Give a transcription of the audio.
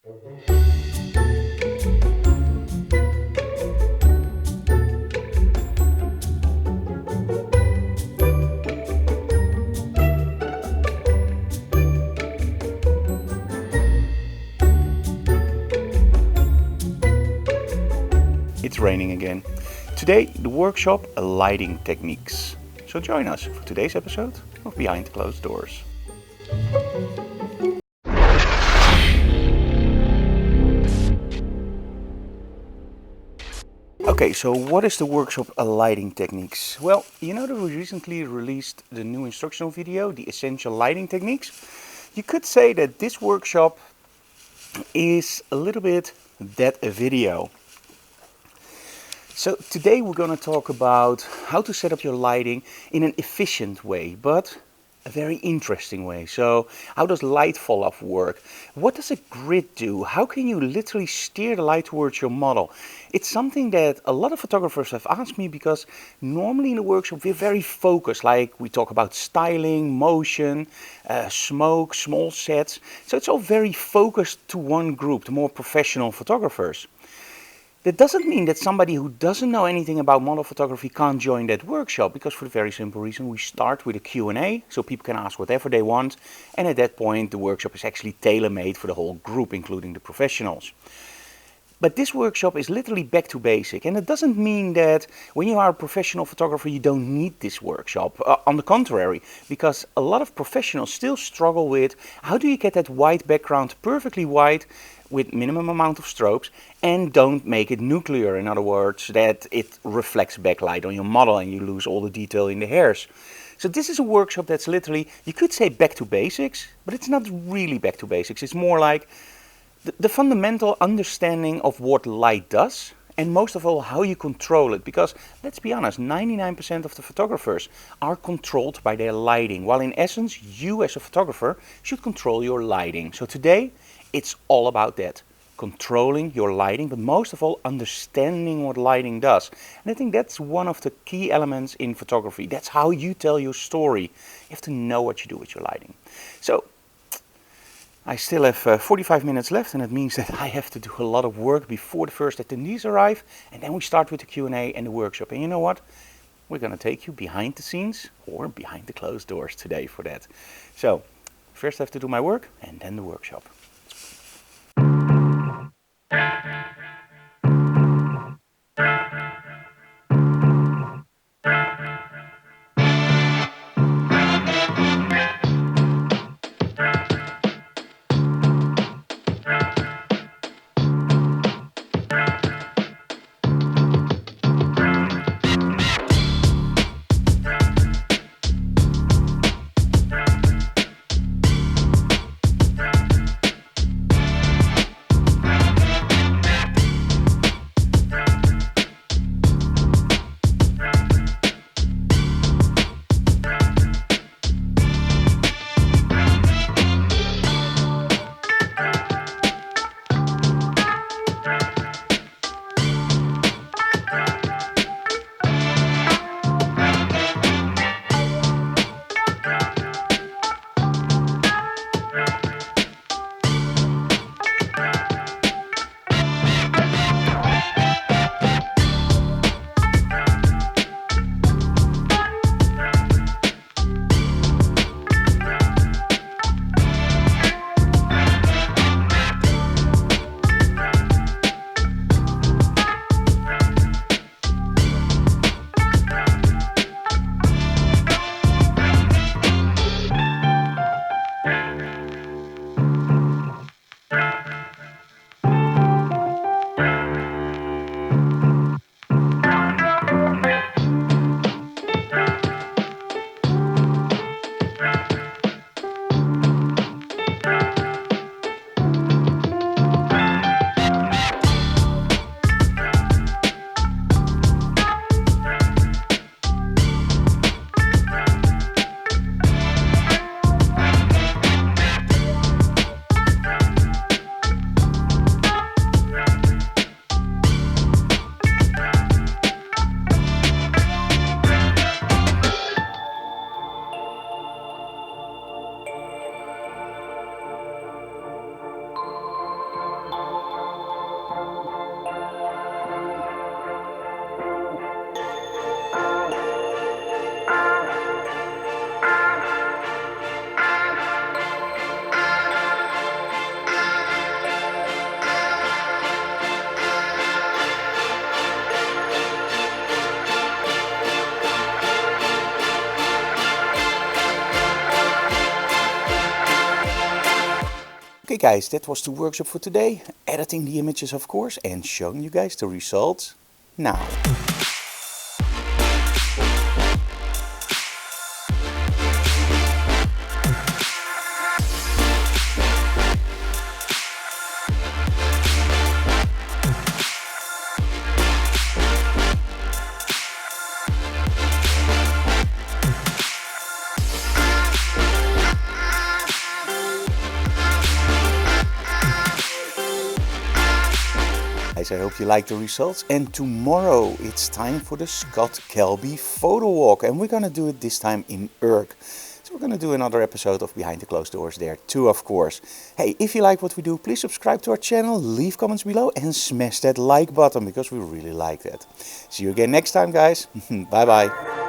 It's raining again. Today, the workshop lighting techniques. So join us for today's episode of Behind Closed Doors. Okay, so what is the workshop lighting techniques? Well, you know that we recently released the new instructional video, the essential lighting techniques. You could say that this workshop is a little bit that video. So today we're going to talk about how to set up your lighting in an efficient way, but a very interesting way. So how does light fall-off work? What does a grid do? How can you literally steer the light towards your model? It's something that a lot of photographers have asked me because normally in the workshop we're very focused, like we talk about styling, motion, smoke, small sets. So it's all very focused to one group, the more professional photographers. That doesn't mean that somebody who doesn't know anything about model photography can't join that workshop, because for the very simple reason we start with a Q&A so people can ask whatever they want, and at that point the workshop is actually tailor-made for the whole group, including the professionals. But this workshop is literally back to basic, and it doesn't mean that when you are a professional photographer you don't need this workshop. On the contrary, because a lot of professionals still struggle with how do you get that white background perfectly white with minimum amount of strobes and don't make it nuclear, in other words that it reflects backlight on your model and you lose all the detail in the hairs. So this is a workshop that's literally, you could say back to basics, but it's not really back to basics. It's more like the fundamental understanding of what light does, and most of all how you control it, because let's be honest, 99% of the photographers are controlled by their lighting, while in essence you as a photographer should control your lighting. So today it's all about that, controlling your lighting, but most of all understanding what lighting does. And I think that's one of the key elements in photography. That's how you tell your story. You have to know what you do with your lighting. So I still have 45 minutes left, and it means that I have to do a lot of work before the first attendees arrive, and then we start with the Q&A and the workshop. And you know what? We're going to take you behind the scenes or behind the closed doors today for that. So first I have to do my work and then the workshop. Okay guys, that was the workshop for today. Editing the images of course and showing you guys the results now. Guys, I hope you like the results, and tomorrow it's time for the Scott Kelby photo walk, and we're gonna do it this time in Urk. So we're gonna do another episode of Behind the Closed Doors there too, of course. Hey, if you like what we do, please subscribe to our channel, leave comments below and smash that like button because we really like that. See you again next time guys. Bye bye.